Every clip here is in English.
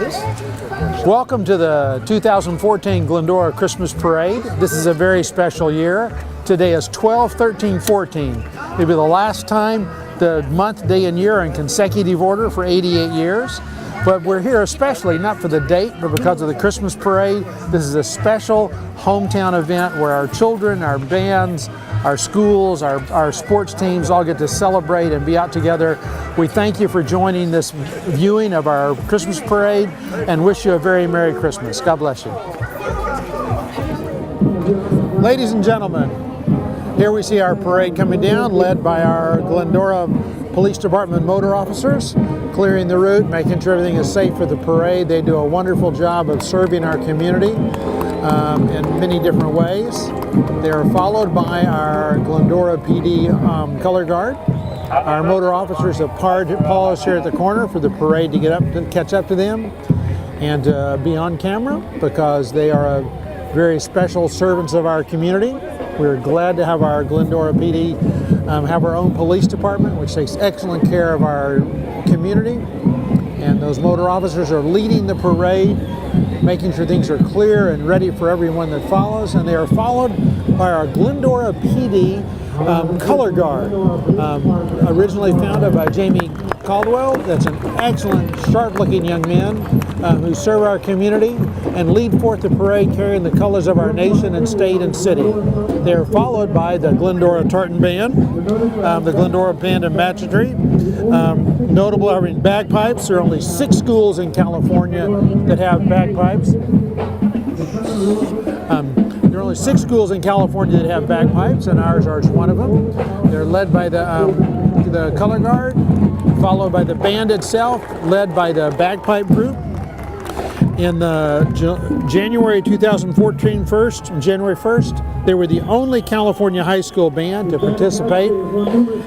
Welcome to the 2014 Glendora Christmas Parade. This is a very special year. Today is 12/13/14. It'll be the last time the month, day, and year in consecutive order for 88 years. But we're here especially not for the date, but because of the Christmas Parade. This is a special hometown event where our children, our bands, our schools, our sports teams all get to celebrate and be out together. We thank you for joining this viewing of our Christmas Parade and wish you a very Merry Christmas. God bless you. Ladies and gentlemen, here we see our parade coming down, led by our Glendora Police Department motor officers, clearing the route, making sure everything is safe for the parade. They do a wonderful job of serving our community in many different ways. They are followed by our Glendora PD color guard. Our motor officers have paused here at the corner for the parade to get up to catch up to them and be on camera because they are very special servants of our community. We're glad to have our Glendora PD have our own police department, which takes excellent care of our community. And those motor officers are leading the parade, making sure things are clear and ready for everyone that follows. And they are followed by our Glendora PD color guard, originally founded by Jamie Caldwell. That's an excellent, sharp-looking young man who serve our community and lead forth the parade carrying the colors of our nation and state and city. They are followed by the Glendora Tartan Band, the Glendora Band of Pageantry. Notable having bagpipes. There are only 6 schools in California that have bagpipes. There are only 6 schools in California that have bagpipes, and ours are one of them. They're led by the color guard, followed by the band itself, led by the bagpipe group. In January 2014, January 1st, they were the only California high school band to participate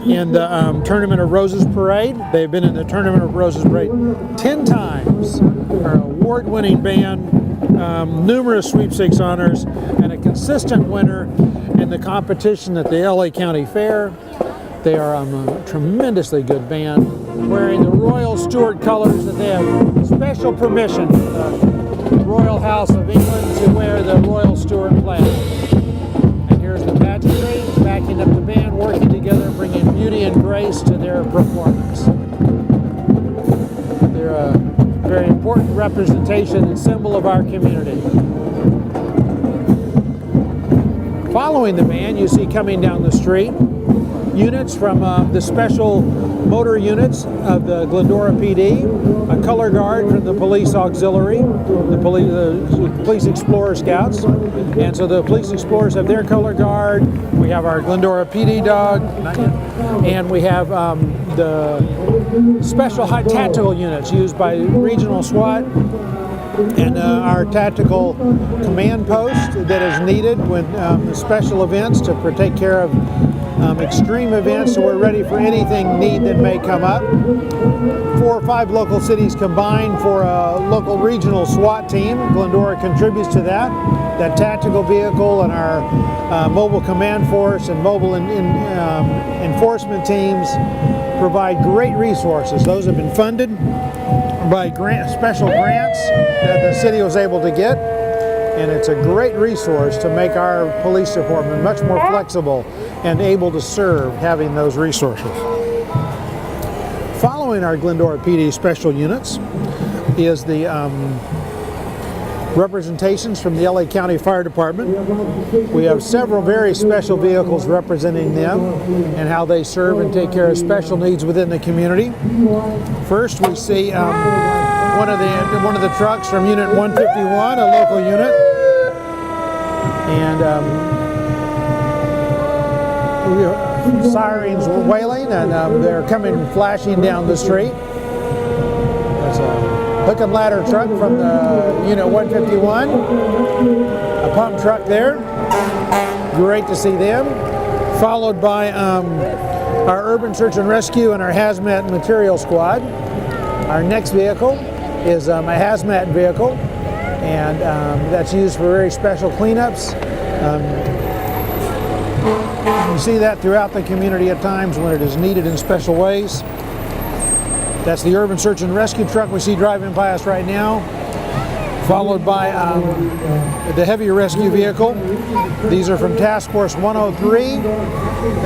in the Tournament of Roses Parade. They've been in the Tournament of Roses Parade 10 times. They're an award-winning band, numerous sweepstakes honors, and a consistent winner in the competition at the LA County Fair. They are a tremendously good band, wearing the Royal Stuart colors, that they have special permission from the Royal House of England to wear the Royal Stuart flag. And here's the pageantry, backing up the band, working together, bringing beauty and grace to their performance. They're a very important representation and symbol of our community. Following the band, you see coming down the street units from the special motor units of the Glendora PD, a color guard from the police auxiliary, the police explorer scouts, and so the police explorers have their color guard. We have our Glendora PD dog, and we have the special high tactical units used by regional SWAT and our tactical command post that is needed when special events to take care of extreme events, so we're ready for anything need that may come up. 4 or 5 local cities combined for a local regional SWAT team. Glendora contributes to that. That tactical vehicle and our mobile command force and mobile enforcement teams provide great resources. Those have been funded by special grants that the city was able to get. And it's a great resource to make our police department much more flexible and able to serve having those resources. Following our Glendora PD special units is the representations from the LA County Fire Department. We have several very special vehicles representing them and how they serve and take care of special needs within the community. First, we see one of the trucks from Unit 151, a local unit, and sirens were wailing, and they're coming flashing down the street. There's a hook and ladder truck from the Unit 151, a pump truck there. Great to see them. Followed by our urban search and rescue and our hazmat material squad. Our next vehicle is a hazmat vehicle, and that's used for very special cleanups. You see that throughout the community at times when it is needed in special ways. That's the urban search and rescue truck we see driving by us right now, followed by the heavy rescue vehicle. These are from Task Force 103,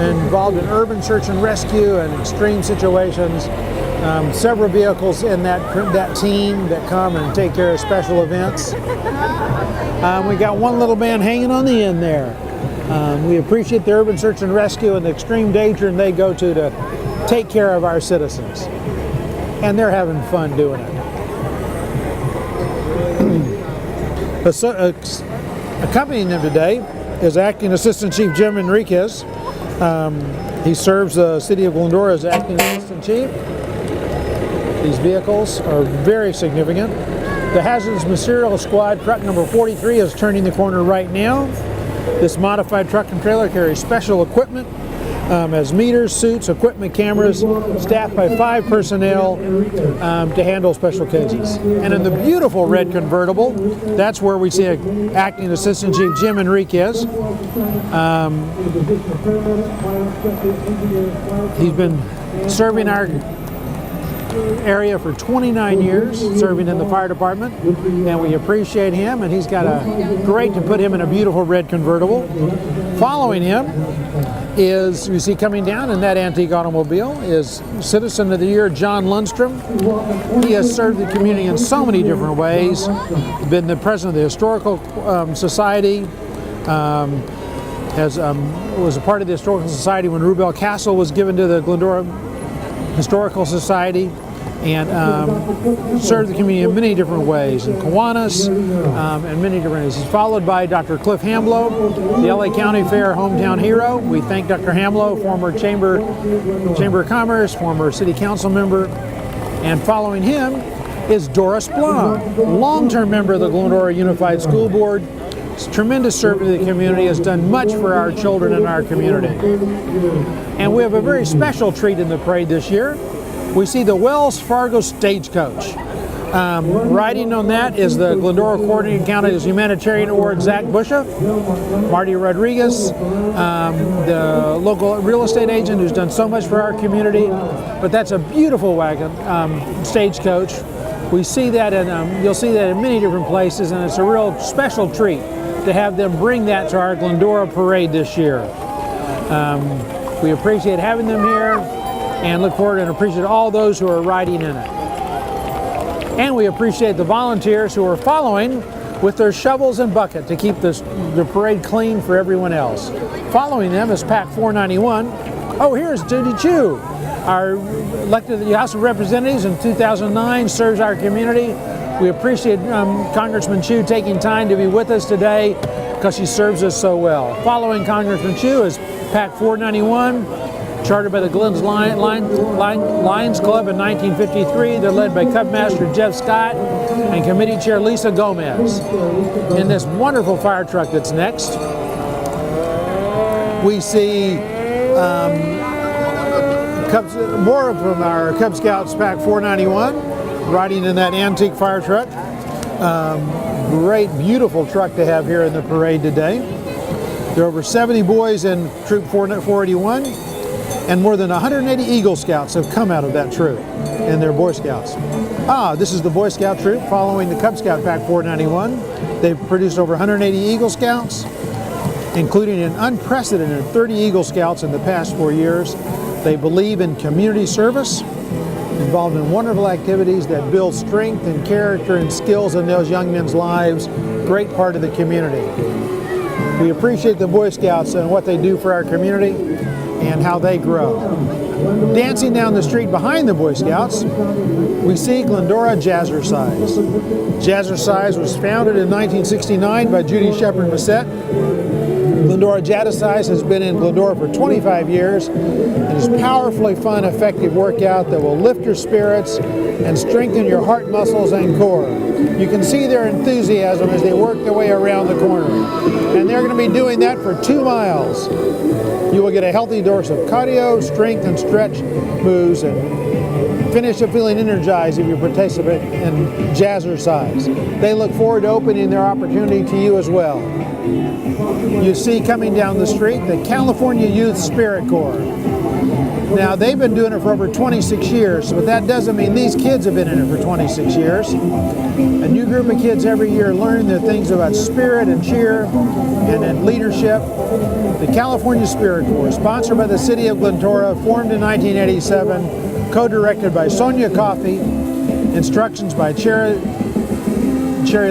involved in urban search and rescue and extreme situations. Several vehicles in that team that come and take care of special events. We got one little man hanging on the end there. We appreciate the urban search and rescue and the extreme danger they go to take care of our citizens. And they're having fun doing it. Accompanying them today is Acting Assistant Chief Jim Enriquez. He serves the City of Glendora as Acting Assistant Chief. These vehicles are very significant. The Hazardous Materials Squad, truck number 43, is turning the corner right now. This modified truck and trailer carries special equipment, has meters, suits, equipment, cameras, staffed by 5 personnel to handle special cases. And in the beautiful red convertible, that's where we see Acting Assistant Chief Jim Enriquez. He's been serving our area for 29 years, serving in the fire department, and we appreciate him, and he's got great to put him in a beautiful red convertible. Following him is, you see coming down in that antique automobile, is Citizen of the Year John Lundstrom. He has served the community in so many different ways, been the president of the Historical Society, was a part of the Historical Society when Rubel Castle was given to the Glendora Historical Society, and served the community in many different ways, in Kiwanis, and many different ways. He's followed by Dr. Cliff Hamlow, the LA County Fair hometown hero. We thank Dr. Hamlow, former Chamber of Commerce, former City Council member, and following him is Doris Blum, long-term member of the Glendora Unified School Board. Tremendous service to the community, has done much for our children in our community. And we have a very special treat in the parade this year. We see the Wells Fargo Stagecoach. Riding on that is the Glendora Coordinating County's Humanitarian Award Zach Busha, Marty Rodriguez, the local real estate agent who's done so much for our community. But that's a beautiful wagon, stagecoach. We see that, and you'll see that in many different places, and it's a real special treat to have them bring that to our Glendora parade this year. We appreciate having them here and look forward and appreciate all those who are riding in it. And we appreciate the volunteers who are following with their shovels and bucket to keep the parade clean for everyone else. Following them is Pack 491. Oh, here's Judy Chu, our elected to the House of Representatives in 2009, serves our community. We appreciate Congressman Chu taking time to be with us today because she serves us so well. Following Congressman Chu is Pack 491, chartered by the Glens Lions Club in 1953. They're led by Cub Master Jeff Scott and Committee Chair Lisa Gomez. In this wonderful fire truck that's next, we see more from our Cub Scouts Pack 491 riding in that antique fire truck. Great, beautiful truck to have here in the parade today. There are over 70 boys in Troop 481, and more than 180 Eagle Scouts have come out of that troop in their Boy Scouts. This is the Boy Scout troop following the Cub Scout Pack 491. They've produced over 180 Eagle Scouts, including an unprecedented 30 Eagle Scouts in the past 4 years. They believe in community service, involved in wonderful activities that build strength and character and skills in those young men's lives. Great part of the community. We appreciate the Boy Scouts and what they do for our community and how they grow. Dancing down the street behind the Boy Scouts, we see Glendora Jazzercise. Jazzercise was founded in 1969 by Judy Shepard Massett. Glendora Jazzercise has been in Glendora for 25 years and is powerfully fun, effective workout that will lift your spirits and strengthen your heart muscles and core. You can see their enthusiasm as they work their way around the corner. And they're going to be doing that for 2 miles. You will get a healthy dose of cardio, strength, and stretch moves, and finish up feeling energized if you participate in Jazzercise. They look forward to opening their opportunity to you as well. You see coming down the street the California Youth Spirit Corps. Now, they've been doing it for over 26 years, but that doesn't mean these kids have been in it for 26 years. A new group of kids every year learn the things about spirit and cheer and leadership. The California Spirit Corps, sponsored by the city of Glendora, formed in 1987, co-directed by Sonia Coffey, instructions by Cherry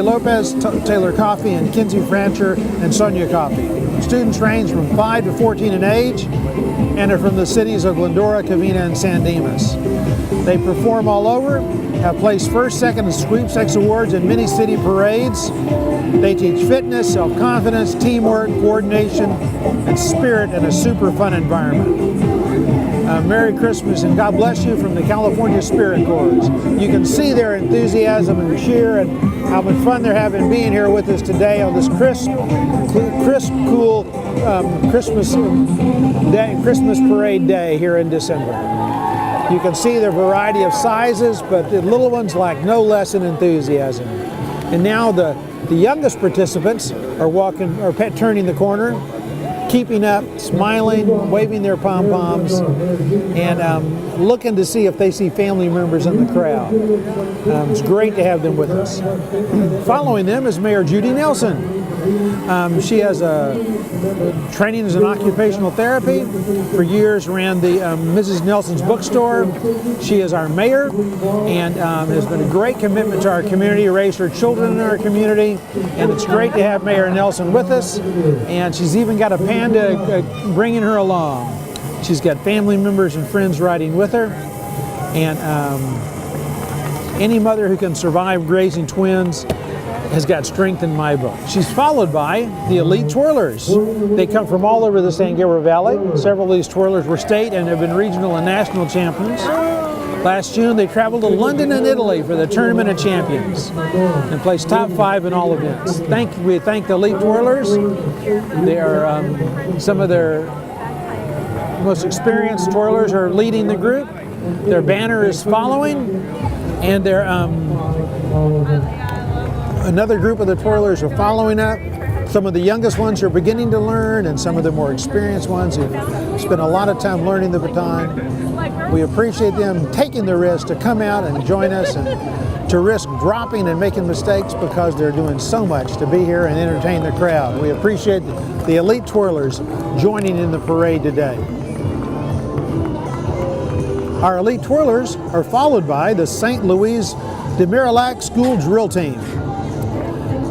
Lopez, Taylor Coffey, and Kinsey Francher, and Sonia Coffey. Students range from 5 to 14 in age and are from the cities of Glendora, Covina, and San Dimas. They perform all over, have placed first, second, and sweepstakes awards in many city parades. They teach fitness, self-confidence, teamwork, coordination, and spirit in a super fun environment. Merry Christmas and God bless you from the California Spirit Corps. You can see their enthusiasm and cheer and how much fun they're having being here with us today on this crisp, cool Christmas parade day here in December. You can see the variety of sizes, but the little ones lack no less in enthusiasm. And now the youngest participants are turning the corner, keeping up, smiling, waving their pom-poms, and looking to see if they see family members in the crowd. It's great to have them with us. Following them is Mayor Judy Nelson. She has training as an occupational therapy. For years ran the Mrs. Nelson's bookstore. She is our mayor and has been a great commitment to our community, raised her children in our community, and it's great to have Mayor Nelson with us. And she's even got a panda bringing her along. She's got family members and friends riding with her. And any mother who can survive raising twins has got strength in my book. She's followed by the elite twirlers. They come from all over the San Gabriel Valley. Several of these twirlers were state and have been regional and national champions. Last June, they traveled to London and Italy for the Tournament of Champions and placed top 5 in all events. We thank the elite twirlers. They are some of their most experienced twirlers are leading the group. Their banner is following, and they're another group of the twirlers are following up. Some of the youngest ones are beginning to learn, and some of the more experienced ones who spend a lot of time learning the baton. We appreciate them taking the risk to come out and join us and to risk dropping and making mistakes because they're doing so much to be here and entertain the crowd. We appreciate the elite twirlers joining in the parade today. Our elite twirlers are followed by the St. Louis de Marillac School Drill Team.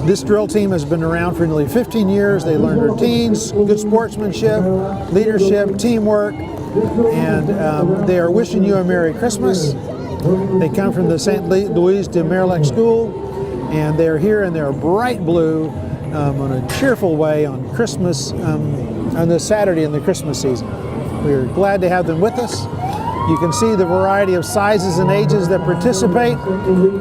This drill team has been around for nearly 15 years. They learn routines, good sportsmanship, leadership, teamwork, and they are wishing you a Merry Christmas. They come from the St. Louis de Marillac School, and they're here in their bright blue on a cheerful way on Christmas, on this Saturday in the Christmas season. We're glad to have them with us. You can see the variety of sizes and ages that participate,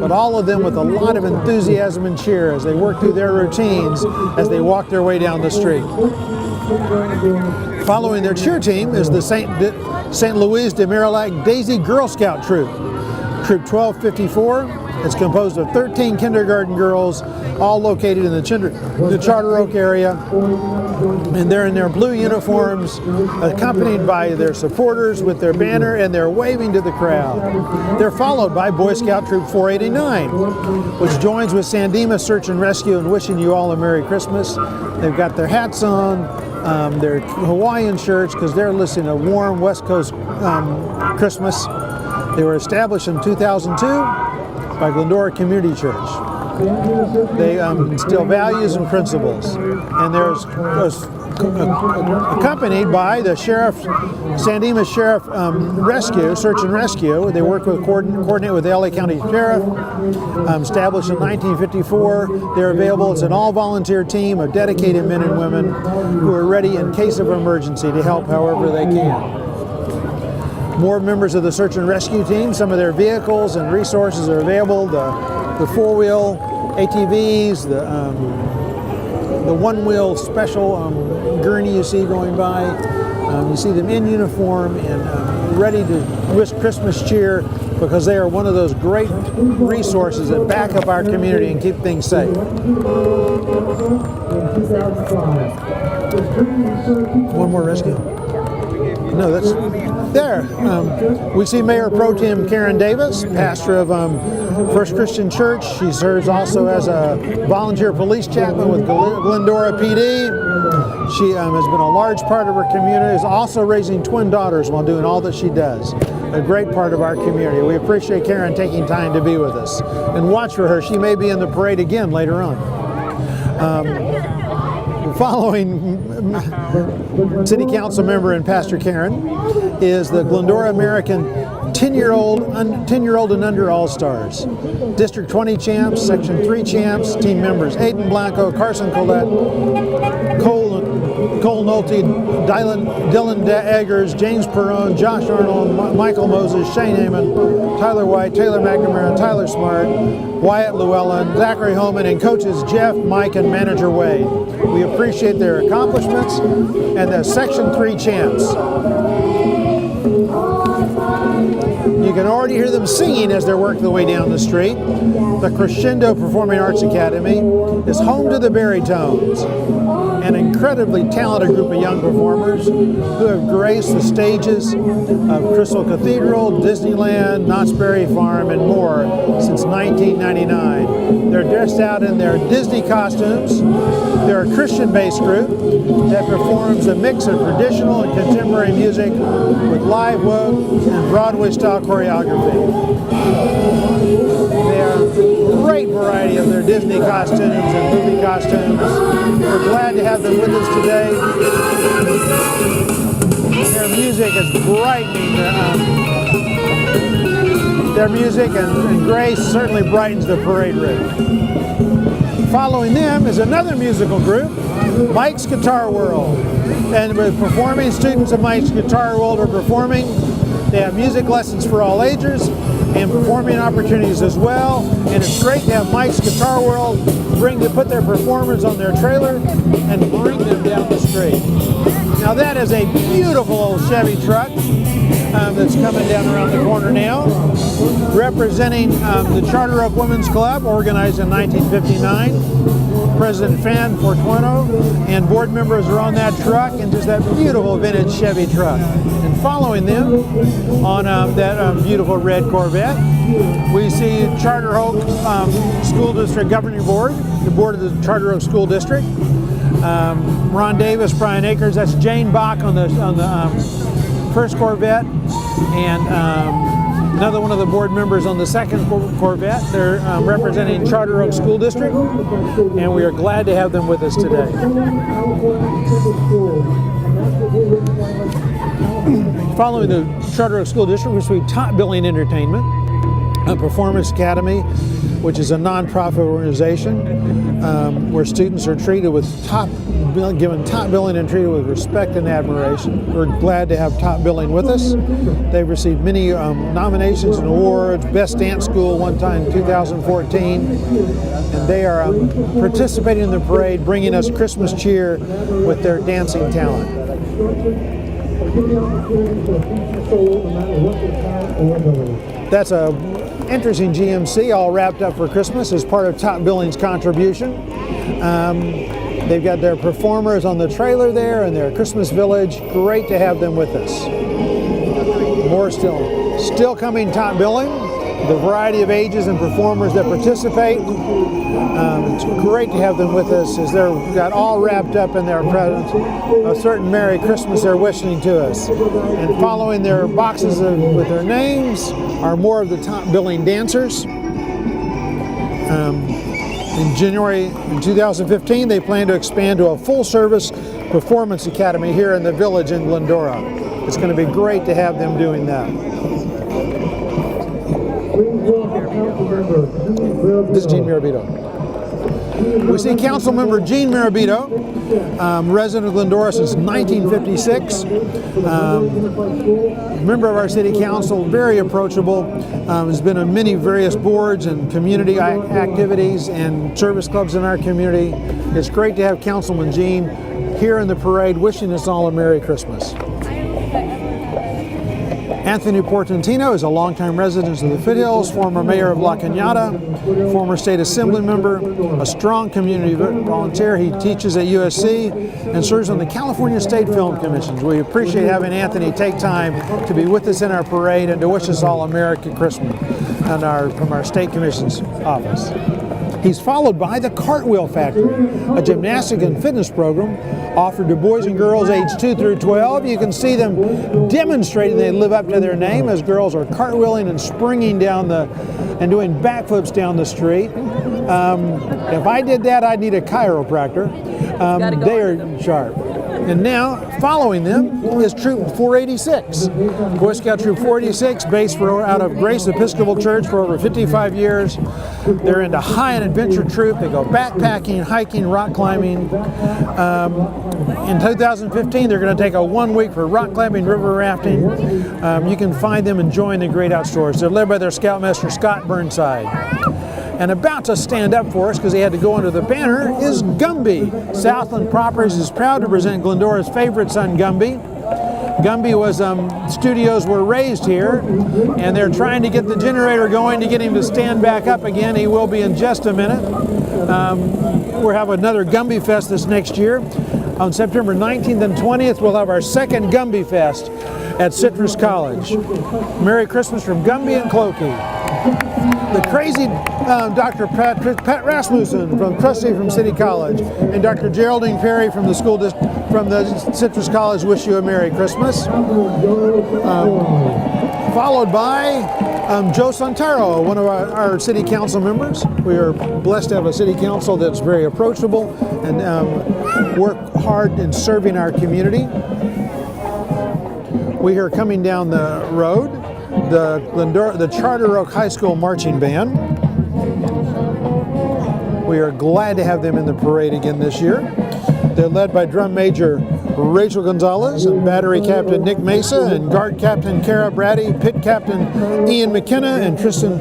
but all of them with a lot of enthusiasm and cheer as they work through their routines as they walk their way down the street. Following their cheer team is the St. Louis de Marillac Daisy Girl Scout Troop. Troop 1254. It's composed of 13 kindergarten girls, all located in the Charter Oak area, and they're in their blue uniforms, accompanied by their supporters with their banner, and they're waving to the crowd. They're followed by Boy Scout Troop 489, which joins with San Dimas Search and Rescue in wishing you all a Merry Christmas. They've got their hats on, their Hawaiian shirts, because they're listening to warm West Coast Christmas. They were established in 2002 by Glendora Community Church. They instill values and principles, and there's accompanied by the San Dimas Sheriff Search and Rescue. They work with coordinate with the LA County Sheriff. Established in 1954, they're available. It's an all-volunteer team of dedicated men and women who are ready in case of emergency to help however they can. More members of the search and rescue team. Some of their vehicles and resources are available. The four-wheel ATVs, the one-wheel special gurney you see going by. You see them in uniform and ready to risk Christmas cheer because they are one of those great resources that back up our community and keep things safe. One more rescue. No, that's there. We see Mayor Pro Tem Karen Davis, pastor of First Christian Church. She serves also as a volunteer police chaplain with Glendora PD. She has been a large part of her community, is also raising twin daughters while doing all that she does. A great part of our community. We appreciate Karen taking time to be with us. And watch for her. She may be in the parade again later on. Following City Council member and Pastor Karen is the Glendora American 10-year-old and under All-Stars. District 20 champs, Section 3 champs, team members Aiden Blanco, Carson Collette, Cole Nolte, Dylan Eggers, James Perrone, Josh Arnold, Michael Moses, Shane Heyman, Tyler White, Taylor McNamara, Tyler Smart, Wyatt Llewellyn, Zachary Holman, and coaches Jeff, Mike, and manager Wade. We appreciate their accomplishments and the Section 3 champs. You can already hear them singing as they're working their way down the street. The Crescendo Performing Arts Academy is home to the Barytones, an incredibly talented group of young performers who have graced the stages of Crystal Cathedral, Disneyland, Knott's Berry Farm, and more since 1999. They're dressed out in their Disney costumes. They're a Christian-based group that performs a mix of traditional and contemporary music with live woke and Broadway-style choreography. They are a great variety of their Disney costumes and movie costumes. We're glad to have them with us today. Their music is brightening. Their music and grace certainly brightens the parade route. Following them is another musical group, Mike's Guitar World. And with performing students of Mike's Guitar World are performing. They have music lessons for all ages and performing opportunities as well. And it's great to have Mike's Guitar World put their performers on their trailer and bring them down the street. Now that is a beautiful old Chevy truck that's coming down around the corner now, representing the Charter Oak Women's Club, organized in 1959. President Fan Fortuno and board members are on that truck, and just that beautiful vintage Chevy truck. And following them on that beautiful red Corvette, we see Charter Oak School District Governing Board, the board of the Charter Oak School District. Ron Davis, Brian Akers, that's Jane Bach on the first Corvette, and another one of the board members on the second Corvette. They're representing Charter Oak School District, and we are glad to have them with us today. Following the Charter Oak School District, we see Top Billing Entertainment, a Performance Academy, which is a nonprofit organization where students are treated with given top billing and treated with respect and admiration. We're glad to have Top Billing with us. They've received many nominations and awards, Best Dance School one time in 2014, and they are participating in the parade, bringing us Christmas cheer with their dancing talent. That's a interesting GMC all wrapped up for Christmas as part of Top Billing's contribution. They've got their performers on the trailer there and their Christmas Village. Great to have them with us. More still coming Top Billing, the variety of ages and performers that participate. It's great to have them with us as they're got all wrapped up in their presents. A certain Merry Christmas they're wishing to us. And following their boxes with their names are more of the Top Billing dancers. In January 2015, they plan to expand to a full-service performance academy here in the village in Glendora. It's going to be great to have them doing that. This is Gene Mirabito. We see Council Member Gene Mirabito, resident of Glendora since 1956, member of our City Council, very approachable, has been on many various boards and community activities and service clubs in our community. It's great to have Councilman Gene here in the parade wishing us all a Merry Christmas. Anthony Portantino is a longtime resident of the Foothills, former mayor of La Cañada, former state assembly member, a strong community volunteer. He teaches at USC and serves on the California State Film Commissions. We appreciate having Anthony take time to be with us in our parade and to wish us all a Merry Christmas from our State Commission's office. He's followed by the Cartwheel Factory, a gymnastic and fitness program offered to boys and girls aged 2 through 12. You can see them demonstrating they live up to their name as girls are cartwheeling and springing down and doing backflips down the street. If I did that, I'd need a chiropractor. They are sharp. And now, following them is Troop 486. Boy Scout Troop 486, based out of Grace Episcopal Church for over 55 years. They're into high-end adventure troop. They go backpacking, hiking, rock climbing. In 2015, they're going to take a 1 week for rock climbing, river rafting. You can find them enjoying the great outdoors. They're led by their Scoutmaster, Scott Burnside. And about to stand up for us, because he had to go under the banner, is Gumby. Southland Properties is proud to present Glendora's favorite son, Gumby. Gumby studios were raised here, and they're trying to get the generator going to get him to stand back up again. He will be in just a minute. We'll have another Gumby Fest this next year. On September 19th and 20th, we'll have our second Gumby Fest at Citrus College. Merry Christmas from Gumby and Clokey. The crazy Dr. Pat Rasmussen from Trustee from City College and Dr. Geraldine Perry from the from the Citrus College wish you a Merry Christmas. Followed by Joe Santaro, one of our city council members. We are blessed to have a city council that's very approachable and work hard in serving our community. We are coming down the road, the Charter Oak High School Marching Band. We are glad to have them in the parade again this year. They're led by Drum Major Rachel Gonzalez and Battery Captain Nick Mesa and Guard Captain Kara Brady, Pit Captain Ian McKenna and Tristan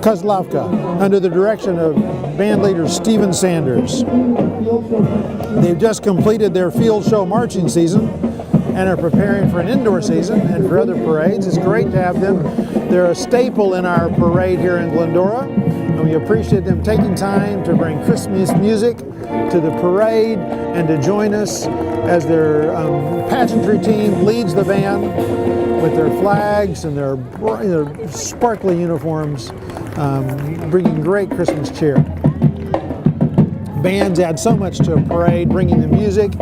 Kozlovka, under the direction of band leader Stephen Sanders. They've just completed their field show marching season and are preparing for an indoor season and for other parades. It's great to have them. They're a staple in our parade here in Glendora, and we appreciate them taking time to bring Christmas music to the parade and to join us as their pageantry team leads the band with their flags and their sparkly uniforms, bringing great Christmas cheer. Bands add so much to a parade, bringing the music,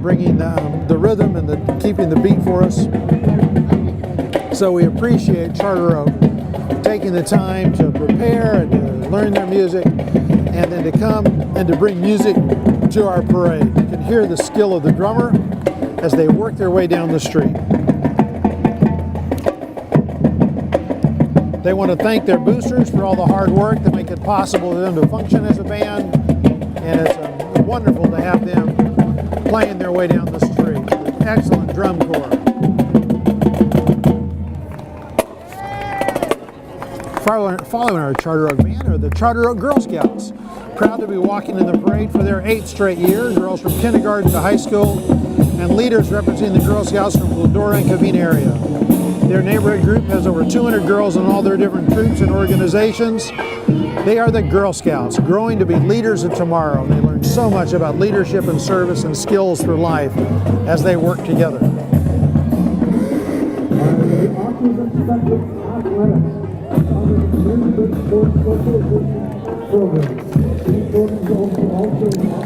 bringing the rhythm and keeping the beat for us. So we appreciate Charter Oak taking the time to prepare and to learn their music and then to come and to bring music to our parade. You can hear the skill of the drummer as they work their way down the street. They want to thank their boosters for all the hard work that make it possible for them to function as a band, and it's wonderful to have them playing their way down the street. Excellent drum corps. Following our Charter Oak band are the Charter Oak Girl Scouts. Proud to be walking in the parade for their 8th straight year. Girls from kindergarten to high school and leaders representing the Girl Scouts from Glendora and Covina area. Their neighborhood group has over 200 girls in all their different troops and organizations. They are the Girl Scouts, growing to be leaders of tomorrow. They learn so much about leadership and service and skills for life as they work together.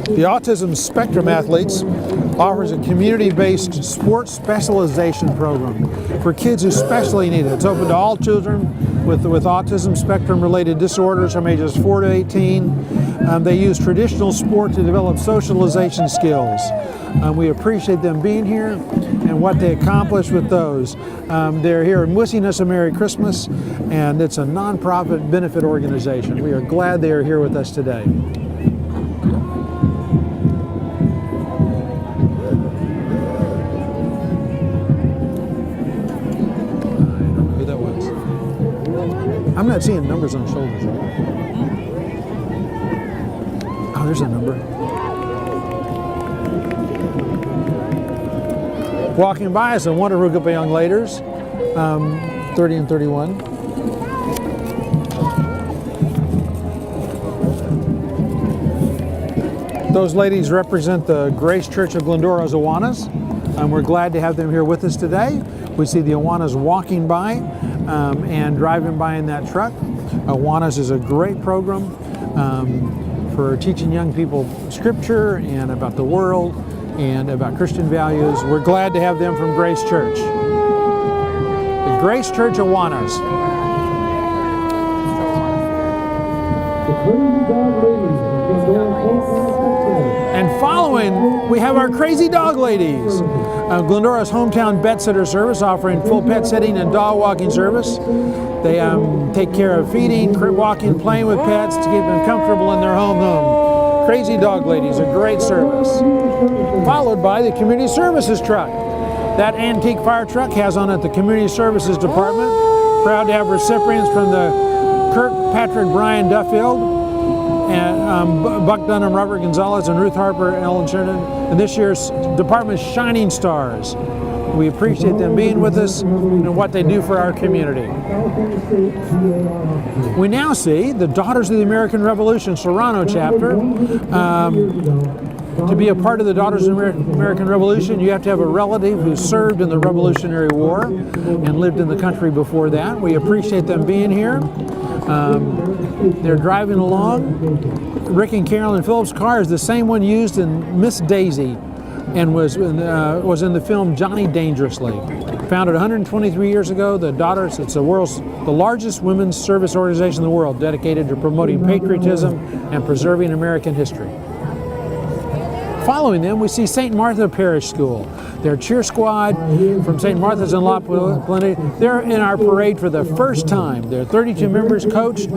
The Autism Spectrum Athletes offers a community-based sports specialization program for kids who specially need it. It's open to all children with autism spectrum-related disorders from ages 4 to 18. They use traditional sport to develop socialization skills. We appreciate them being here and what they accomplish with those. They're here wishing us a Merry Christmas, and it's a nonprofit benefit organization. We are glad they are here with us today. I'm not seeing numbers on the shoulders. Oh, there's a number. Walking by us, a wonderful group of young ladies 30 and 31. Those ladies represent the Grace Church of Glendora's Awanas, and we're glad to have them here with us today. We see the Awanas walking by and driving by in that truck. Awanas is a great program for teaching young people Scripture and about the world and about Christian values. We're glad to have them from Grace Church. The Grace Church Awanas. And following, we have our Crazy Dog Ladies. Glendora's hometown pet sitter service, offering full pet sitting and dog walking service. They take care of feeding, walking, playing with pets to keep them comfortable in their home. Crazy Dog Ladies, a great service. Followed by the Community Services truck. That antique fire truck has on it the Community Services Department. Proud to have recipients from the Kirkpatrick Brian Duffield, and Buck Dunham, Robert Gonzalez, and Ruth Harper, Ellen Sheridan, and this year's Department's Shining Stars. We appreciate them being with us and what they do for our community. We now see the Daughters of the American Revolution Serrano chapter. To be a part of the Daughters of the American Revolution, you have to have a relative who served in the Revolutionary War and lived in the country before that. We appreciate them being here. They're driving along. Rick and Carolyn Phillips' car is the same one used in Miss Daisy and was in the film Johnny Dangerously. Founded 123 years ago, the Daughters, it's the largest women's service organization in the world dedicated to promoting patriotism and preserving American history. Following them, we see St. Martha Parish School. Their cheer squad from St. Martha's in La Puente, they're in our parade for the first time. They're 32 members, coached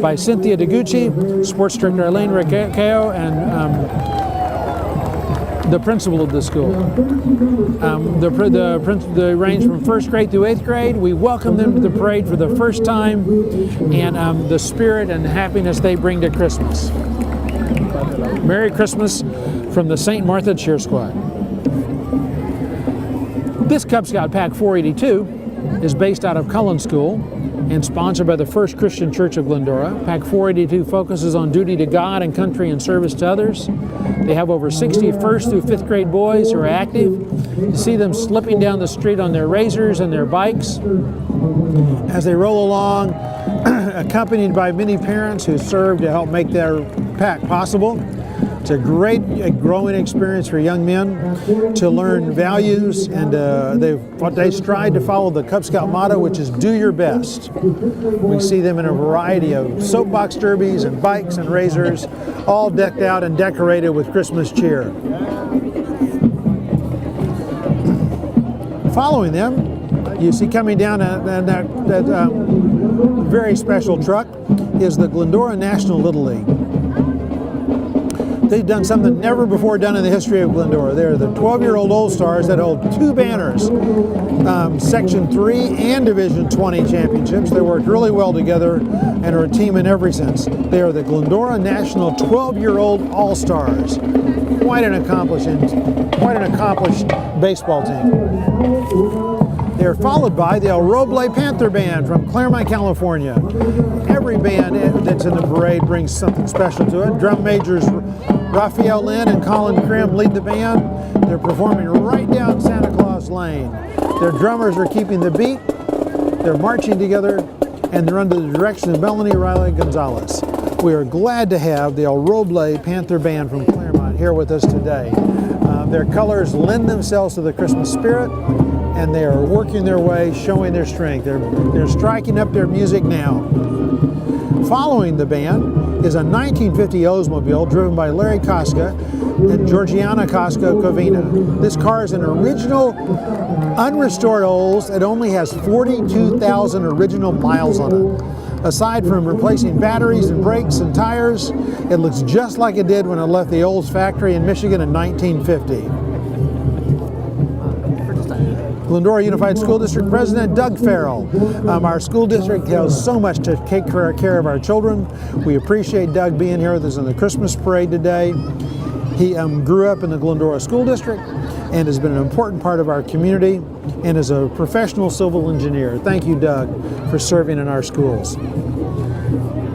by Cynthia DeGucci, sports director Elaine Riccio, and the principal of the school. They range from first grade through 8th grade. We welcome them to the parade for the first time, and the spirit and happiness they bring to Christmas. Merry Christmas from the St. Martha Cheer Squad. This Cub Scout Pack 482 is based out of Cullen School and sponsored by the First Christian Church of Glendora. Pack 482 focuses on duty to God and country and service to others. They have over 60 1st through 5th grade boys who are active. You see them slipping down the street on their razors and their bikes as they roll along, accompanied by many parents who serve to help make their pack possible. It's a great growing experience for young men to learn values, and they strive to follow the Cub Scout motto, which is do your best. We see them in a variety of soapbox derbies and bikes and razors, all decked out and decorated with Christmas cheer. Following them, you see coming down that very special truck is the Glendora National Little League. They've done something never before done in the history of Glendora. They're the 12-year-old All-Stars that hold 2 banners, Section 3 and Division 20 championships. They worked really well together and are a team in every sense. They are the Glendora National 12-year-old All-Stars. Quite an accomplished baseball team. They're followed by the El Roble Panther Band from Claremont, California. Every band that's in the parade brings something special to it. Drum majors Raphael Lynn and Colin Krim lead the band. They're performing right down Santa Claus Lane. Their drummers are keeping the beat. They're marching together, and they're under the direction of Melanie Riley Gonzalez. We are glad to have the El Roble Panther Band from Claremont here with us today. Their colors lend themselves to the Christmas spirit, and they are working their way, showing their strength. They're striking up their music now. Following the band is a 1950 Oldsmobile driven by Larry Koska and Georgiana Koska Covina. This car is an original, unrestored Olds that only has 42,000 original miles on it. Aside from replacing batteries and brakes and tires, it looks just like it did when it left the Olds factory in Michigan in 1950. Glendora Unified School District President Doug Farrell. Our school district has so much to take care of our children. We appreciate Doug being here with us in the Christmas parade today. He grew up in the Glendora School District, and has been an important part of our community and is a professional civil engineer. Thank you, Doug, for serving in our schools.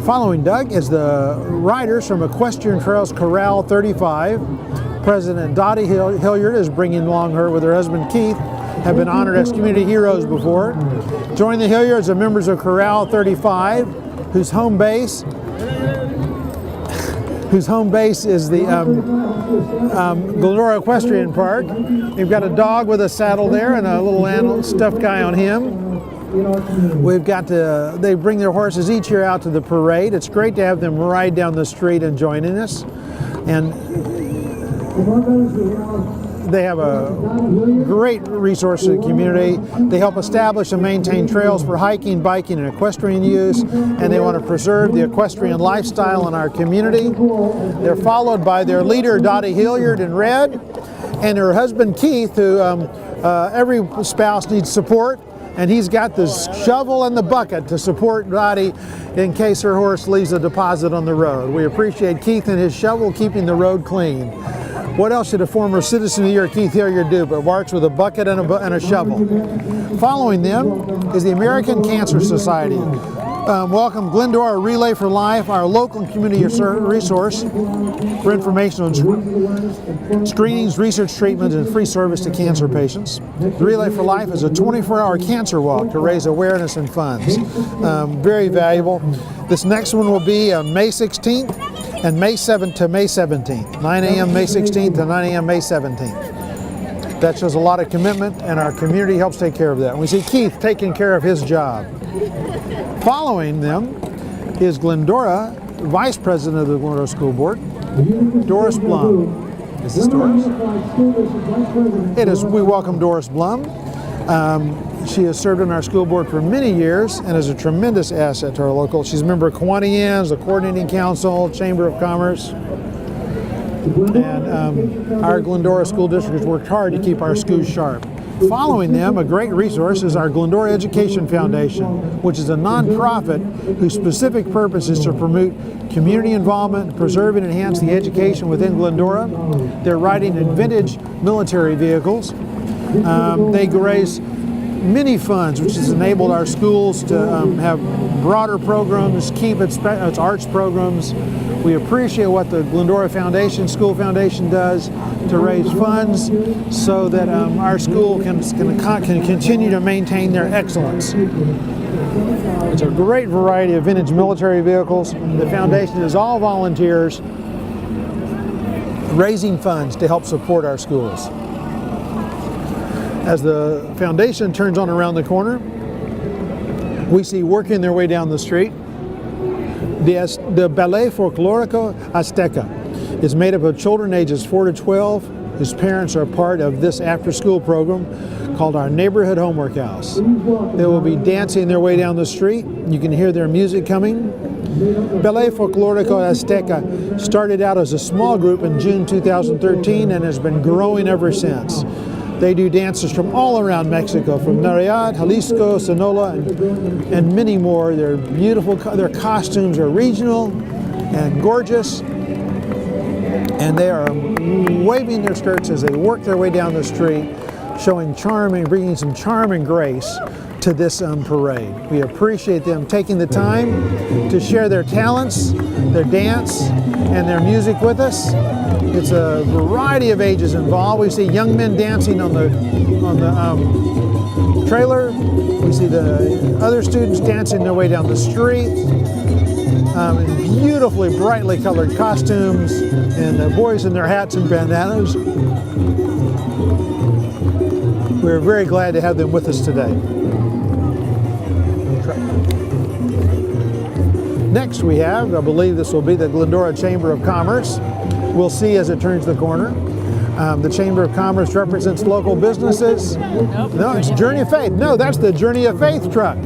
Following Doug is the riders from Equestrian Trails Corral 35. President Dottie Hilliard is bringing along her with her husband Keith, have been honored as community heroes before. Joining the Hilliards are members of Corral 35, whose home base is the Glendora Equestrian Park. You've got a dog with a saddle there and a little animal, stuffed guy on him. They bring their horses each year out to the parade. It's great to have them ride down the street and joining us. And they have a great resource to the community. They help establish and maintain trails for hiking, biking, and equestrian use, and they want to preserve the equestrian lifestyle in our community. They're followed by their leader, Dottie Hilliard in red, and her husband, Keith, who every spouse needs support, and he's got the shovel and the bucket to support Dottie in case her horse leaves a deposit on the road. We appreciate Keith and his shovel keeping the road clean. What else should a former Citizen of the Year, Keith Hilliard, do but march with a bucket and a shovel? Following them is the American Cancer Society. Welcome Glendora Relay for Life, our local community resource for information on screenings, research treatments, and free service to cancer patients. The Relay for Life is a 24-hour cancer walk to raise awareness and funds. Very valuable. This next one will be on May 16th and May 7th to May 17th. 9 a.m. May 16th to 9 a.m. May 17th. That shows a lot of commitment, and our community helps take care of that. And we see Keith taking care of his job. Following them is Glendora, Vice President of the Glendora School Board, Doris Blum. Is this Doris? It is. We welcome Doris Blum. She has served on our school board for many years and is a tremendous asset to our local. She's a member of Kiwanis, the Coordinating Council, Chamber of Commerce. And our Glendora School District has worked hard to keep our schools sharp. Following them, a great resource is our Glendora Education Foundation, which is a nonprofit whose specific purpose is to promote community involvement, preserve and enhance the education within Glendora. They're riding in vintage military vehicles. They raise many funds, which has enabled our schools to have broader programs, keep its arts programs. We appreciate what the Glendora Foundation, School Foundation does to raise funds so that our school can continue to maintain their excellence. It's a great variety of vintage military vehicles. The foundation is all volunteers raising funds to help support our schools. As the foundation turns on around the corner, we see working their way down the street the Ballet Folklorico Azteca. It's made up of children ages 4 to 12 whose parents are part of this after-school program called our Neighborhood Homework House. They will be dancing their way down the street. You can hear their music coming. Ballet Folklorico Azteca started out as a small group in June 2013 and has been growing ever since. They do dances from all around Mexico, from Nayarit, Jalisco, Sonora, and many more. They're beautiful. Their costumes are regional and gorgeous, and they are waving their skirts as they work their way down the street, showing charm and bringing some charm and grace to this parade. We appreciate them taking the time to share their talents, their dance, and their music with us. It's a variety of ages involved. We see young men dancing on the trailer. We see the other students dancing their way down the street in beautifully brightly colored costumes, and the boys in their hats and bandanas. We're very glad to have them with us today. Next we have, I believe this will be the Glendora Chamber of Commerce. We'll see as it turns the corner. The Chamber of Commerce represents local businesses. No, it's Journey of Faith. No, that's the Journey of Faith truck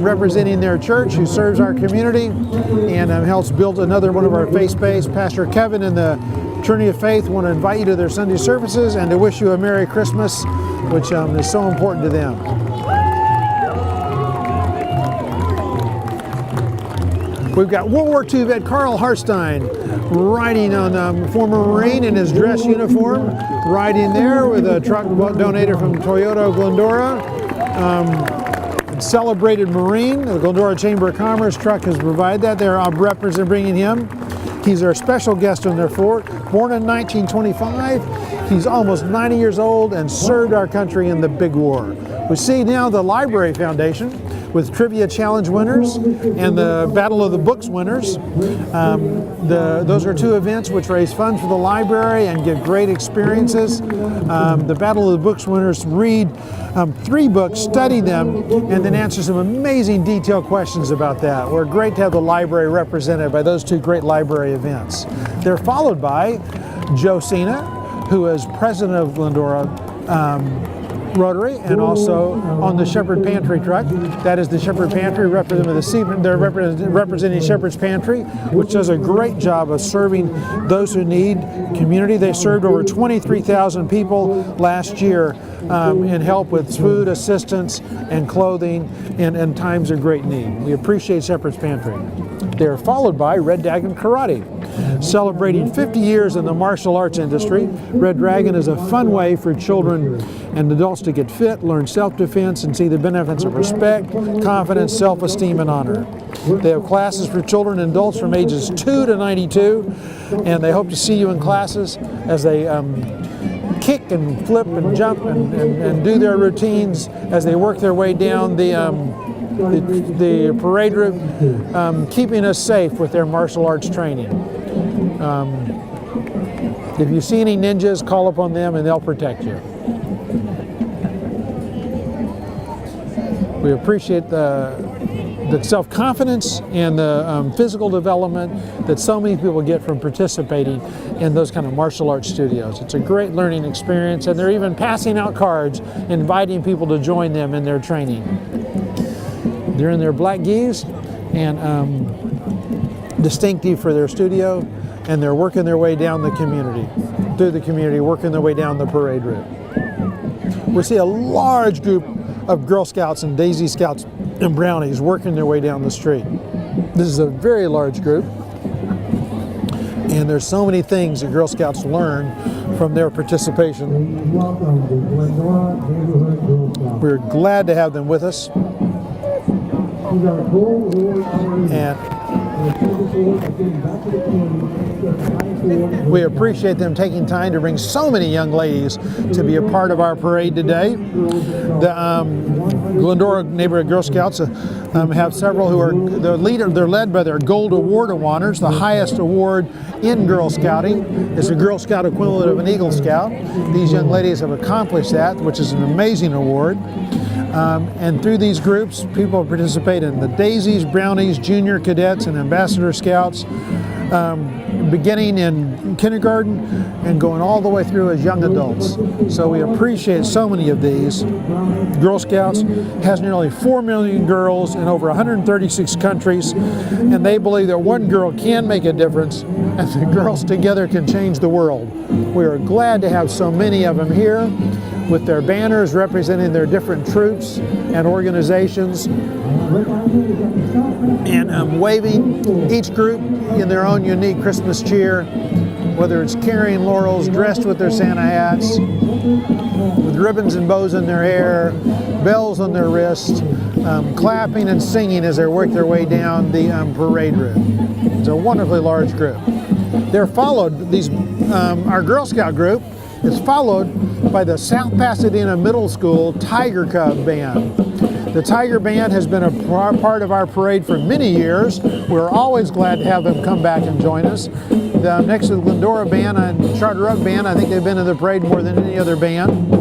representing their church who serves our community and helps build another one of our faith-based. Pastor Kevin and the Journey of Faith want to invite you to their Sunday services and to wish you a Merry Christmas, which is so important to them. We've got World War II vet Carl Harstein riding on former Marine in his dress uniform, riding there with a truck donated from Toyota Glendora. Celebrated Marine. The Glendora Chamber of Commerce truck has provided that. They're bringing him. He's our special guest on their fort. Born in 1925, he's almost 90 years old and served our country in the big war. We see now the Library Foundation with Trivia Challenge winners and the Battle of the Books winners. Those are two events which raise funds for the library and give great experiences. The Battle of the Books winners read 3 books, study them, and then answer some amazing detailed questions about that. We're great to have the library represented by those 2 great library events. They're followed by Joe Cena, who is president of Glendora Rotary, and also on the Shepherd Pantry truck. That is the Shepherd Pantry they're representing Shepherd's Pantry, which does a great job of serving those who need community. They served over 23,000 people last year in help with food assistance and clothing in times of great need. We appreciate Shepherd's Pantry. They're followed by Red Dragon Karate, celebrating 50 years in the martial arts industry. Red Dragon is a fun way for children and adults to get fit, learn self-defense, and see the benefits of respect, confidence, self-esteem, and honor. They have classes for children and adults from ages 2 to 92, and they hope to see you in classes as they kick and flip and jump and do their routines as they work their way down the parade route, keeping us safe with their martial arts training. If you see any ninjas, call upon them and they'll protect you. We appreciate the self-confidence and the physical development that so many people get from participating in those kind of martial arts studios. It's a great learning experience, and they're even passing out cards inviting people to join them in their training. They're in their black gis and distinctive for their studio, and they're working their way down the community, through the community, working their way down the parade route. We see a large group of Girl Scouts and Daisy Scouts and Brownies working their way down the street. This is a very large group, and there's so many things that Girl Scouts learn from their participation. We're glad to have them with us. And we appreciate them taking time to bring so many young ladies to be a part of our parade today. The Glendora Neighborhood Girl Scouts have several who are they're led by their Gold Award winners. The highest award in Girl Scouting is the Girl Scout equivalent of an Eagle Scout. These young ladies have accomplished that, which is an amazing award. And through these groups, people participate in the Daisies, Brownies, Junior Cadets, and Ambassador Scouts, beginning in kindergarten and going all the way through as young adults. So we appreciate so many of these. Girl Scouts has nearly 4 million girls in over 136 countries, and they believe that one girl can make a difference, and the girls together can change the world. We are glad to have so many of them here, with their banners representing their different troops and organizations, and waving each group in their own unique Christmas cheer, whether it's carrying laurels, dressed with their Santa hats, with ribbons and bows in their hair, bells on their wrists, clapping and singing as they work their way down the parade route. It's a wonderfully large group. They're followed, our Girl Scout group is followed by the South Pasadena Middle School Tiger Cub Band. The Tiger Band has been a part of our parade for many years. We're always glad to have them come back and join us. Next to the Glendora Band and Charter Oak Band, I think they've been in the parade more than any other band.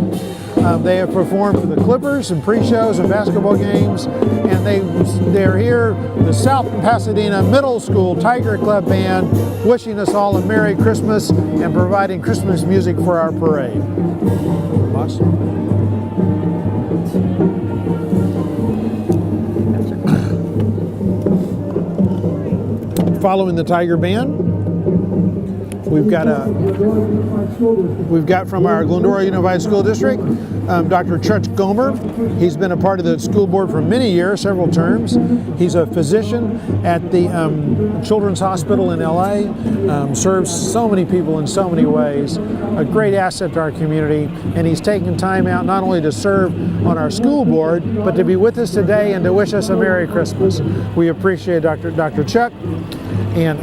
They have performed for the Clippers and pre-shows and basketball games, and they're here, the South Pasadena Middle School Tiger Club Band, wishing us all a Merry Christmas and providing Christmas music for our parade. Boss? Following the Tiger Band, We've got from our Glendora Unified School District, Dr. Chuck Gomer. He's been a part of the school board for many years, several terms. He's a physician at the Children's Hospital in LA, serves so many people in so many ways, a great asset to our community, and he's taken time out not only to serve on our school board, but to be with us today and to wish us a Merry Christmas. We appreciate Dr. Chuck and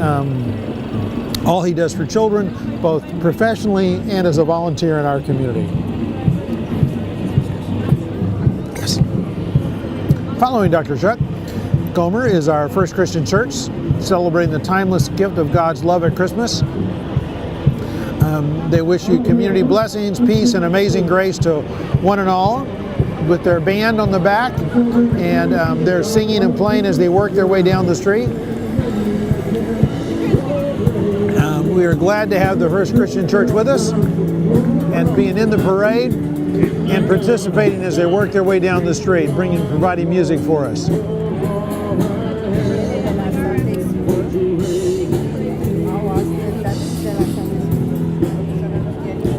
all he does for children, both professionally and as a volunteer in our community. Yes. Following Dr. Chuck Gomer is our First Christian Church, celebrating the timeless gift of God's love at Christmas. They wish you community blessings, peace, and amazing grace to one and all, with their band on the back, and they're singing and playing as they work their way down the street. We are glad to have the First Christian Church with us and being in the parade and participating as they work their way down the street, providing music for us.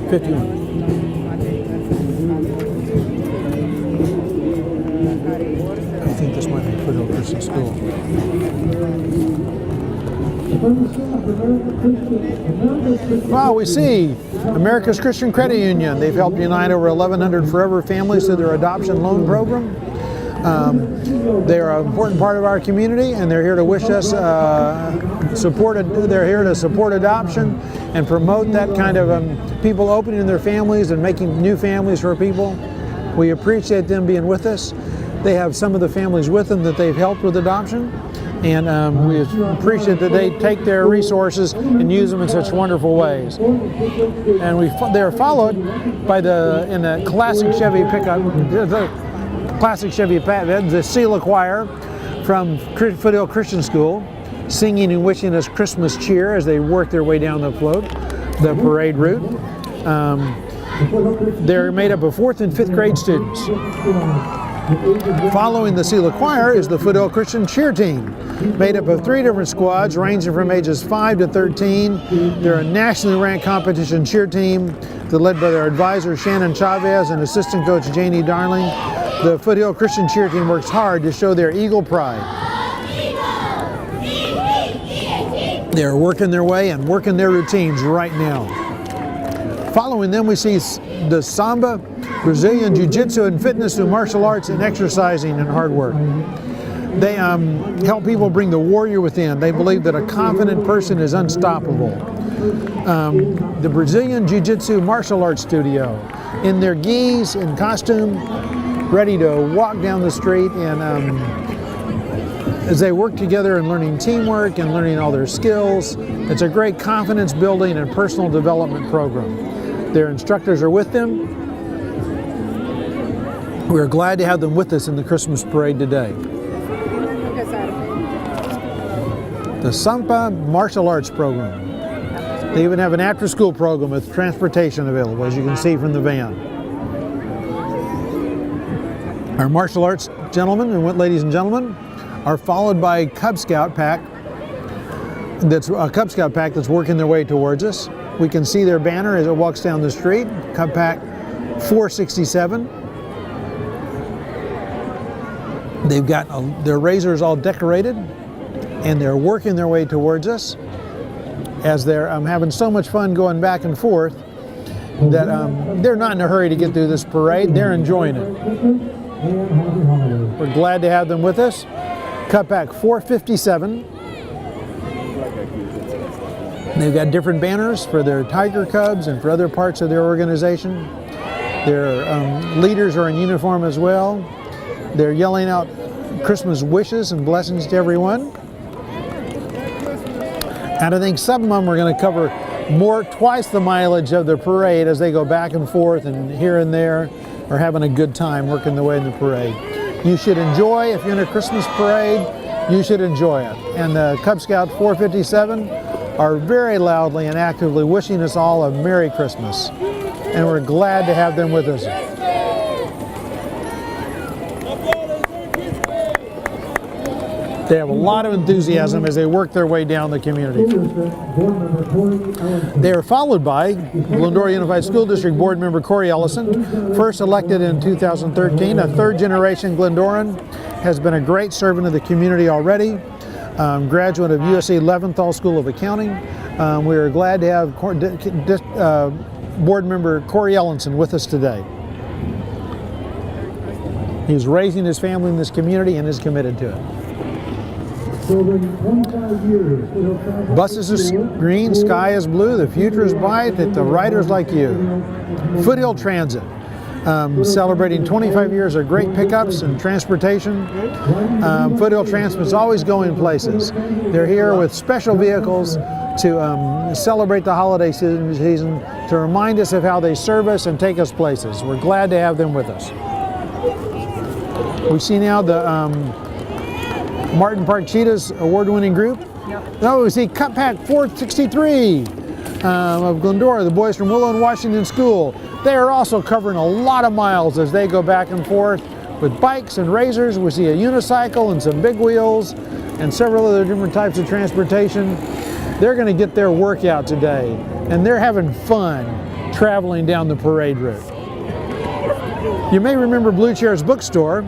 51. I think this might be Foothill Christian School. Wow, we see America's Christian Credit Union. They've helped unite over 1,100 forever families through their adoption loan program. They're an important part of our community, and they're here to wish us they're here to support adoption and promote that kind of people opening their families and making new families for people. We appreciate them being with us. They have some of the families with them that they've helped with adoption, and we appreciate that they take their resources and use them in such wonderful ways. And they're followed by in the classic Chevy pickup, the Sela Choir from Foothill Christian School, singing and wishing us Christmas cheer as they work their way down the parade route. They're made up of 4th and 5th grade students. Following the Sela Choir is the Foothill Christian Cheer Team, made up of 3 different squads ranging from ages 5 to 13. They're a nationally ranked competition cheer team. They're led by their advisor Shannon Chavez and assistant coach Janie Darling. The Foothill Christian Cheer Team works hard to show their Eagle pride. They're working their way and working their routines right now. Following them, we see the Samba, Brazilian Jiu-Jitsu, and fitness through martial arts and exercising and hard work. They help people bring the warrior within. They believe that a confident person is unstoppable. The Brazilian Jiu-Jitsu martial arts studio, in their gis and costume, ready to walk down the street, and as they work together and learning teamwork and learning all their skills. It's a great confidence building and personal development program. Their instructors are with them. We're glad to have them with us in the Christmas parade today. The Sampa Martial Arts Program. They even have an after-school program with transportation available, as you can see from the van. Our martial arts gentlemen and ladies and gentlemen are followed by a Cub Scout pack that's working their way towards us. We can see their banner as it walks down the street, Cub Pack 467. They've got their razors all decorated, and they're working their way towards us as they're having so much fun going back and forth that they're not in a hurry to get through this parade. They're enjoying it. We're glad to have them with us. Cub Pack 457. They've got different banners for their Tiger Cubs and for other parts of their organization. Their leaders are in uniform as well. They're yelling out Christmas wishes and blessings to everyone. And I think some of them are going to cover twice the mileage of the parade as they go back and forth and here and there, are having a good time working their way in the parade. You should enjoy, if you're in a Christmas parade, you should enjoy it. And the Cub Scout 457 are very loudly and actively wishing us all a Merry Christmas. And we're glad to have them with us. They have a lot of enthusiasm as they work their way down the community. They are followed by Glendora Unified School District Board Member Corey Ellison, first elected in 2013, a third-generation Glendoran, has been a great servant of the community already, graduate of USC Leventhal School of Accounting. We are glad to have Board Member Corey Ellison with us today. He's raising his family in this community and is committed to it. Buses are green, sky is blue, the future is bright, the riders like you. Foothill Transit, celebrating 25 years of great pickups and transportation. Foothill Transit is always going places. They're here with special vehicles to celebrate the holiday season, to remind us of how they serve us and take us places. We're glad to have them with us. We see now the Martin Park Cheetahs award-winning group. No, we see Cut Pack 463 of Glendora, the boys from Willow and Washington School. They are also covering a lot of miles as they go back and forth with bikes and razors. We see a unicycle and some big wheels and several other different types of transportation. They're going to get their workout today, and they're having fun traveling down the parade route. You may remember Blue Chair's bookstore.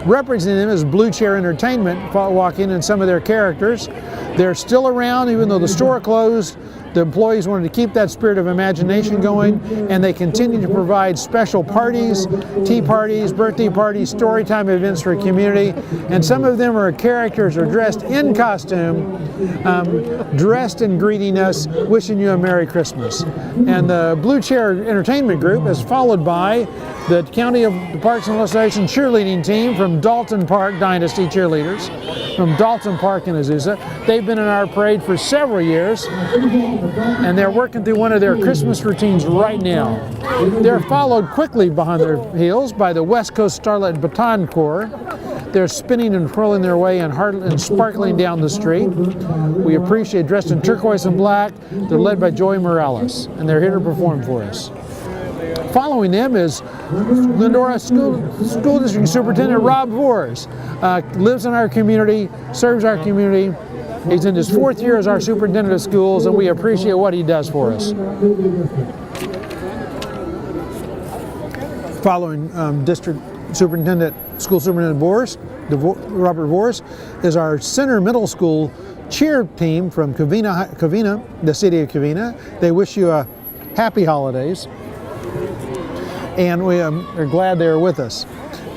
Representing them is Blue Chair Entertainment, walking in some of their characters. They're still around even though the store closed. The employees wanted to keep that spirit of imagination going, and they continue to provide special parties, tea parties, birthday parties, story time events for the community. And some of them are characters are dressed in costume, dressed and greeting us, wishing you a Merry Christmas. And the Blue Chair Entertainment Group is followed by the County of the Parks and Recreation cheerleading team from Dalton Park Dynasty Cheerleaders, from Dalton Park in Azusa. They've been in our parade for several years, and they're working through one of their Christmas routines right now. They're followed quickly behind their heels by the West Coast Starlight Baton Corps. They're spinning and twirling their way and sparkling down the street. We appreciate, dressed in turquoise and black. They're led by Joey Morales, and they're here to perform for us. Following them is Glendora School District Superintendent Rob Vors. Lives in our community, serves our community. He's in his 4th year as our superintendent of schools, and we appreciate what he does for us. Following School Superintendent Vors, Robert Vors, is our Center Middle School cheer team from Covina, the city of Covina. They wish you a happy holidays. And we are glad they are with us.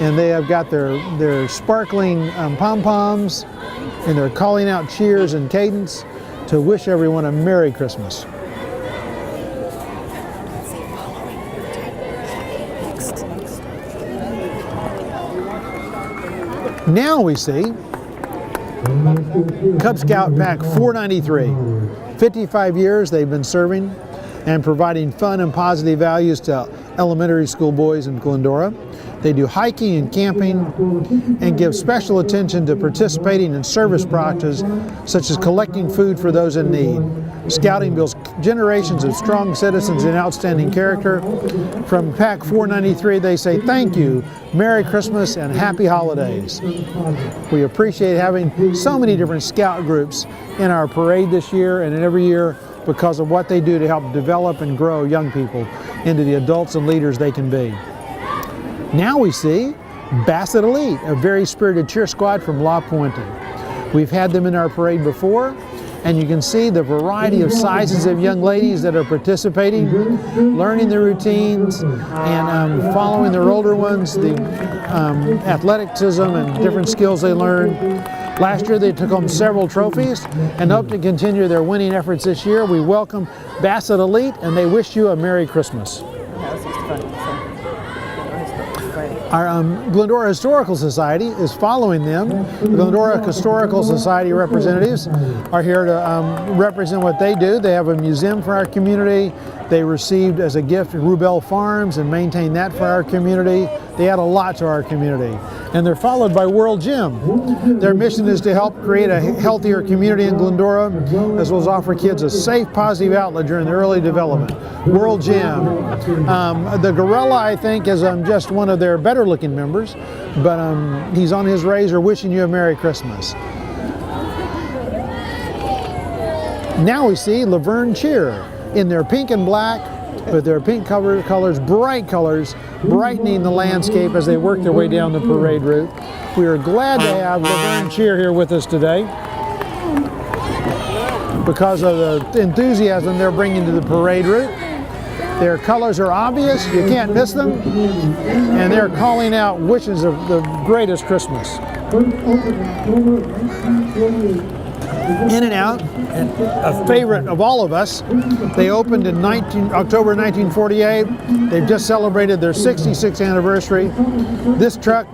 And they have got their sparkling pom-poms, and they're calling out cheers and cadence to wish everyone a Merry Christmas. Now we see Cub Scout Pack 493. 55 years they've been serving and providing fun and positive values to elementary school boys in Glendora. They do hiking and camping and give special attention to participating in service projects such as collecting food for those in need. Scouting builds generations of strong citizens and outstanding character. From Pack 493, they say thank you, Merry Christmas, and Happy Holidays. We appreciate having so many different scout groups in our parade this year and every year because of what they do to help develop and grow young people into the adults and leaders they can be. Now we see Bassett Elite, a very spirited cheer squad from La Puente. We've had them in our parade before, and you can see the variety of sizes of young ladies that are participating, learning the routines, and following their older ones, the athleticism and different skills they learn. Last year they took home several trophies and hope to continue their winning efforts this year. We welcome Bassett Elite, and they wish you a Merry Christmas. Our Glendora Historical Society is following them. The Glendora Historical Society representatives are here to represent what they do. They have a museum for our community. They received as a gift Rubel Farms and maintain that for our community. They add a lot to our community. and they're followed by World Gym. Their mission is to help create a healthier community in Glendora, as well as offer kids a safe, positive outlet during their early development. World Gym. The gorilla, I think, is just one of their better looking members, but he's on his razor wishing you a Merry Christmas. Now we see Laverne Cheer in their pink and black, with their pink colors, bright colors, brightening the landscape as they work their way down the parade route. We are glad to have Laverne Cheer here with us today because of the enthusiasm they're bringing to the parade route. Their colors are obvious, you can't miss them, and they're calling out wishes of the greatest Christmas. In and Out, and a favorite of all of us. They opened in October 1948. They've just celebrated their 66th anniversary. This truck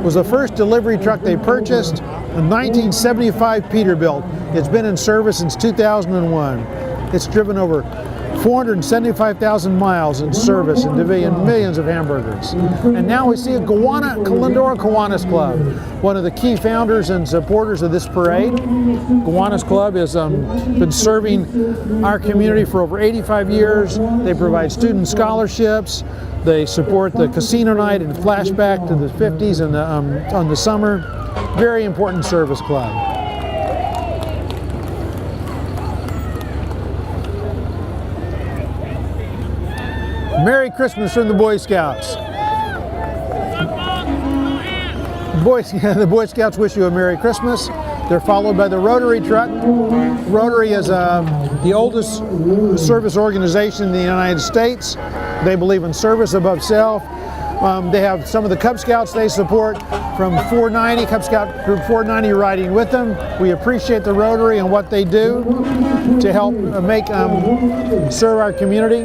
was the first delivery truck they purchased, a 1975 Peterbilt. It's been in service since 2001. It's driven over 475,000 miles in service and dividing millions of hamburgers. And now we see a Glendora Kiwanis Club, one of the key founders and supporters of this parade. Kiwanis Club has been serving our community for over 85 years. They provide student scholarships. They support the casino night and flashback to the 50s and on the summer. Very important service club. Merry Christmas from the Boy Scouts. The Boy Scouts wish you a Merry Christmas. They're followed by the Rotary truck. Rotary is the oldest service organization in the United States. They believe in service above self. They have some of the Cub Scouts they support from 490, Cub Scout Group 490 riding with them. We appreciate the Rotary and what they do to help serve our community.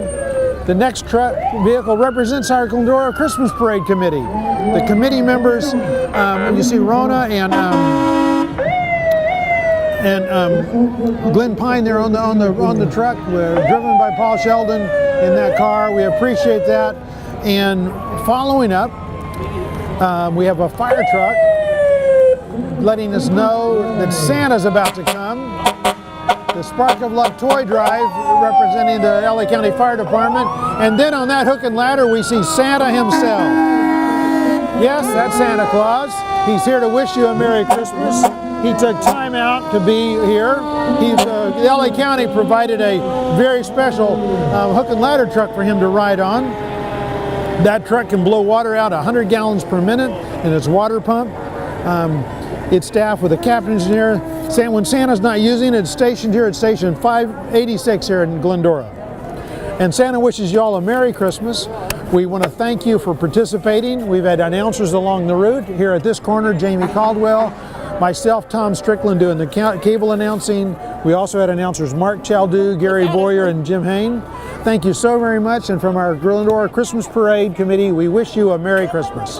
The next truck vehicle represents our Glendora Christmas Parade Committee. The committee members, you see Rona and Glenn Pine there on the truck. We're driven by Paul Sheldon in that car. We appreciate that. And following up, we have a fire truck letting us know that Santa's about to come. The Spark of Luck Toy Drive representing the LA County Fire Department. And then on that hook and ladder we see Santa himself. Yes, that's Santa Claus. He's here to wish you a Merry Christmas. He took time out to be here. The LA County provided a very special hook and ladder truck for him to ride on. That truck can blow water out 100 gallons per minute in its water pump. It's staffed with a captain engineer. When Santa's not using it, it's stationed here at Station 586 here in Glendora. And Santa wishes you all a Merry Christmas. We want to thank you for participating. We've had announcers along the route. Here at this corner, Jamie Caldwell, myself, Tom Strickland doing the cable announcing. We also had announcers Mark Chaldu, Gary Boyer, and Jim Hain. Thank you so very much. And from our Glendora Christmas Parade Committee, we wish you a Merry Christmas.